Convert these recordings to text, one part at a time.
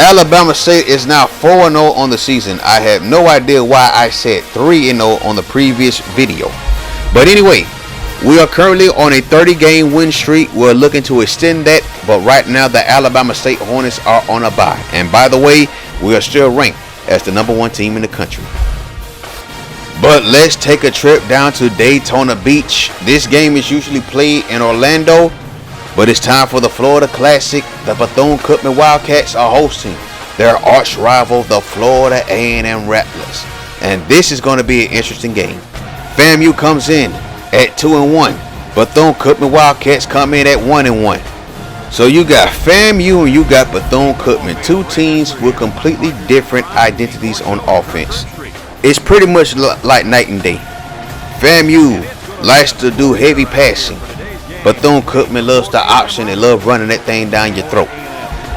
Alabama State is now 4-0 on the season. I have no idea why I said 3-0 on the previous video. But anyway, we are currently on a 30-game win streak. We're looking to extend that, but right now the Alabama State Hornets are on a bye. And by the way, we are still ranked as the #1 team in the country. But let's take a trip down to Daytona Beach. This game is usually played in Orlando, but it's time for the Florida Classic. The Bethune Cookman Wildcats are hosting their arch rival, the Florida A&M Rattlers. And this is going to be an interesting game. FAMU comes in at 2-1. Bethune Cookman Wildcats come in at 1-1. So you got FAMU and you got Bethune Cookman, two teams with completely different identities on offense. It's pretty much like night and day. FAMU likes to do heavy passing. Bethune Cookman loves the option. They love running that thing down your throat.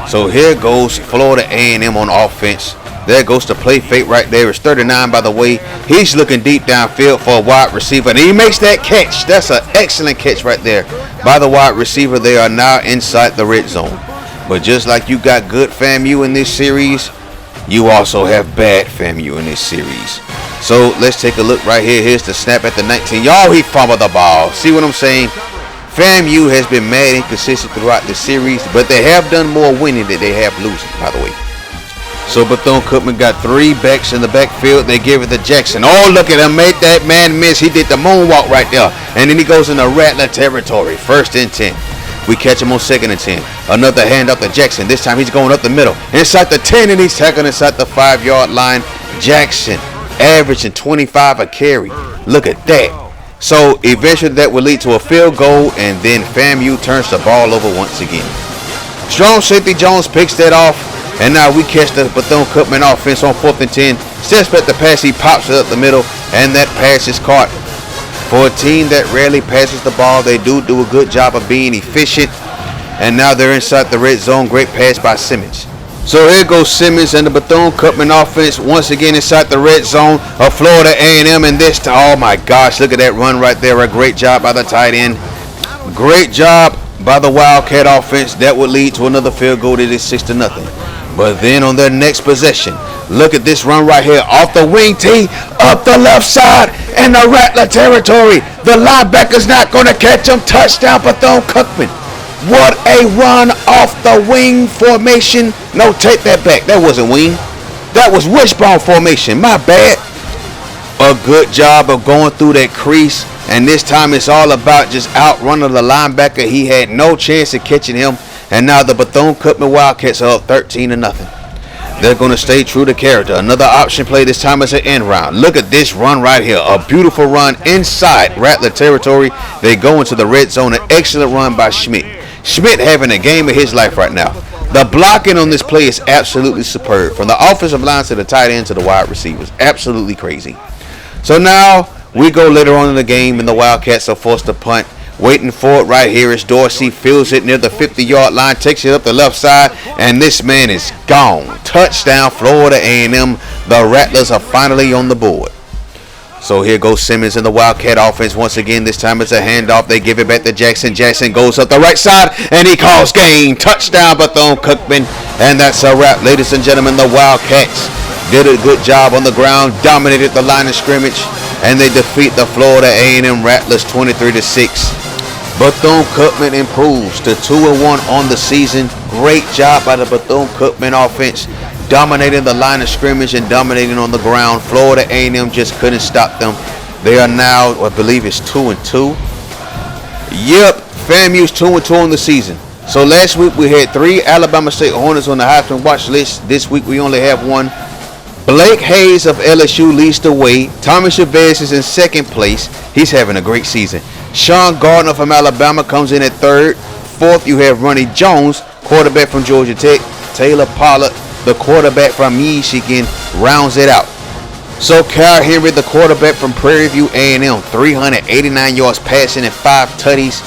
So here goes Florida A&M on offense. There goes the play fake right there. It's 39, by the way. He's looking deep downfield for a wide receiver, and he makes that catch. That's an excellent catch right there by the wide receiver. They are now inside the red zone. But just like you got good FAMU in this series, you also have bad FAMU in this series. So let's take a look right here. Here's the snap at the 19. Y'all, he fumbled the ball. See what I'm saying? FAMU has been mad and consistent throughout the series, but they have done more winning than they have losing, by the way. So Bethune Cookman got 3 backs in the backfield. They give it to Jackson. Oh, look at him. Made that man miss. He did the moonwalk right there. And then he goes into Rattler territory. 1st and 10. We catch him on 2nd and 10. Another handoff to Jackson. This time he's going up the middle. Inside the 10, and he's tackling inside the 5-yard line. Jackson averaging 25 a carry. Look at that. So eventually that will lead to a field goal, and then FAMU turns the ball over once again. Strong safety Jones picks that off, and now we catch the Bethune Cookman offense on 4th and 10. Steps back the pass, he pops it up the middle, and that pass is caught. For a team that rarely passes the ball, they do a good job of being efficient, and now they're inside the red zone. Great pass by Simmons. So here goes Simmons and the Bethune Cookman offense once again inside the red zone of Florida A&M, and this time, oh my gosh, look at that run right there. A great job by the tight end. Great job by the Wildcat offense. That would lead to another field goal. It is 6-0. But then on their next possession, look at this run right here off the wing tee, up the left side in the Rattler territory. The linebacker's not going to catch him. Touchdown Bethune Cookman. What a run off the wing formation. No, take that back. That wasn't wing. That was wishbone formation. My bad. A good job of going through that crease. And this time it's all about just outrunning the linebacker. He had no chance of catching him. And now the Bethune Cookman Wildcats are up 13-0. They're going to stay true to character. Another option play. This time it's an end round. Look at this run right here. A beautiful run inside Rattler territory. They go into the red zone. An excellent run by Schmidt. Schmidt having a game of his life right now. The blocking on this play is absolutely superb. From the offensive line to the tight end to the wide receivers. Absolutely crazy. So now we go later on in the game, and the Wildcats are forced to punt. Waiting for it right here is Dorsey. Fields it near the 50-yard line. Takes it up the left side. And this man is gone. Touchdown Florida A&M. The Rattlers are finally on the board. So here goes Simmons in the Wildcat offense once again. This time it's a handoff. They give it back to Jackson. Jackson goes up the right side, and he calls game. Touchdown Bethune Cookman. And that's a wrap, ladies and gentlemen. The Wildcats did a good job on the ground, dominated the line of scrimmage, and they defeat the Florida A&M Rattlers 23-6. Bethune Cookman improves to 2-1 on the season. Great job by the Bethune Cookman offense, dominating the line of scrimmage and dominating on the ground. Florida A&M just couldn't stop them. They are now, I believe it's 2-2. Yep, FAMU's 2-2 on the season. So last week we had 3 Alabama State Hornets on the Heisman watch list. This week we only have 1. Blake Hayes of LSU leads the way. Tommy Chavez is in 2nd place. He's having a great season. Sean Gardner from Alabama comes in at 3rd. 4th, you have Runnin Jones, quarterback from Georgia Tech. Taylor Pollard, the quarterback from Michigan, rounds it out. So Kyle Henry, the quarterback from Prairie View A&M, 389 yards passing and 5 tutties.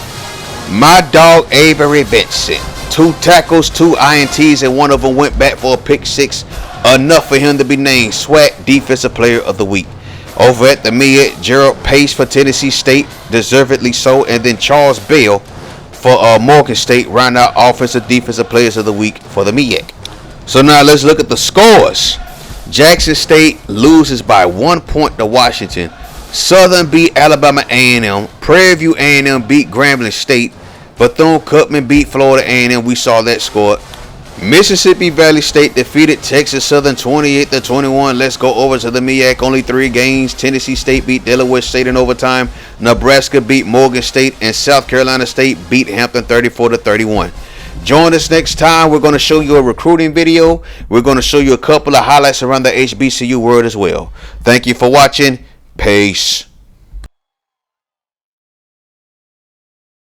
My dog Avery Benson, 2 tackles, 2 INTs, and one of them went back for a pick 6. Enough for him to be named SWAC Defensive Player of the Week. Over at the MEAC, Gerald Pace for Tennessee State, deservedly so, and then Charles Bell for Morgan State round out Offensive Defensive Players of the Week for the MEAC. So now let's look at the scores. Jackson State loses by 1 point to Washington. Southern beat Alabama A&M. Prairie View A&M beat Grambling State. Bethune Cookman beat Florida A&M. We saw that score. Mississippi Valley State defeated Texas Southern 28-21. Let's go over to the MEAC. Only 3 games. Tennessee State beat Delaware State in overtime. Nebraska beat Morgan State. And South Carolina State beat Hampton 34-31. Join us next time. We're going to show you a recruiting video. We're going to show you a couple of highlights around the HBCU world as well. Thank you for watching. Peace.